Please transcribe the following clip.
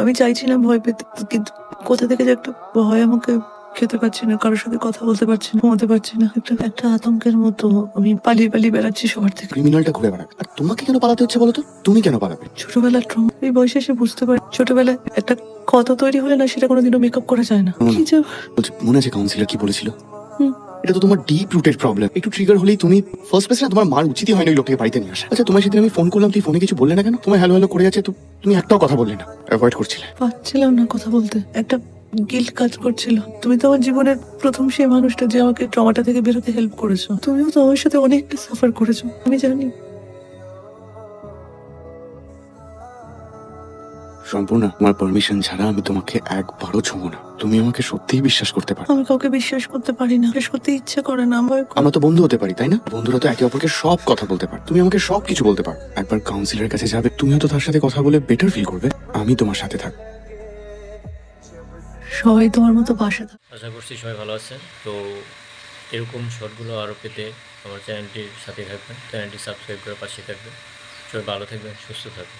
আমি চাইছি না ভয় পেতে, কিন্তু কোথা থেকে যে একটা ভয় আমাকে, খেতে পারছি না, কারোর সাথে কথা বলতে পারছি না, ঘুমাতে পারছি না, একটা আতঙ্কের মতো আমি পালিয়ে পালিয়ে বেড়াচ্ছি সবার থেকে। ক্রিমিনালটা ঘুরে বেড়াক, আর তোমাকে কেন পালাতে হচ্ছে বলো তো? তুমি কেন পালাবে? ছোটবেলার ট্রমা, এই বয়সে এসে বুঝতে পারি ছোটবেলায় একটা কথা তৈরি হলে না সেটা কোনোদিনও মেকআপ করা যায় না। কি যে বলছি, মনে আছে কাউন্সিলর কি বলেছিল? হুম। এটা তো তোমার ডিপ রুটেড প্রবলেম। একটু ট্রিগার হলেই তুমি ফার্স্ট প্লেসে না, তোমার মার উচিতই হয়নি ওই লোকটাকে বাড়িতে নিয়ে আসা। আচ্ছা, তোমার সেদিন আমি ফোন করলাম, তুই ফোনে কিছু বললে না কেন? তোমায় হ্যালো হ্যালো করে যাচ্ছে, তো তুমি একটাও কথা বললে না, অ্যাভয়েড করছিলে। পারছিলাম না কথা বলতে, একটা গিল্ট কাজ করছিল। তুমি তো আমার জীবনের প্রথম সেই মানুষটা যে আমাকে ট্রমাটা থেকে বেরোতে হেল্প করেছো। তুমিও তো আমার সাথে অনেকটা সাফার করেছো, আমি জানি। সম্পূর্ণ আমার পারমিশন ছাড়া আমি তোমাকে একবারও ছোঁবো না। তুমি আমাকে সত্যিই বিশ্বাস করতে পারো? আমি কাউকে বিশ্বাস করতে পারি না, বিশ্বাস করতে ইচ্ছে করে না আমার। আমরা তো বন্ধু হতে পারি, তাই না? বন্ধুরা তো একে অপরকে সব কথা বলতে পারে। তুমি আমাকে সব কিছু বলতে পারো। একবার কাউন্সিলরের কাছে যাবে, তুমিও তো তার সাথে কথা বলে বেটার ফিল করবে। আমি তোমার সাথে থাকবো। সবাই তোমার মতো পাশে থাকে। আশা করছি সবাই ভালো আছেন। তো এরকম শর্টগুলো আরও পেতে আমার চ্যানেলটির সাথে থাকবেন, চ্যানেলটি সাবস্ক্রাইব করে পাশে থাকবেন। সবাই ভালো থাকবেন, সুস্থ থাকবেন।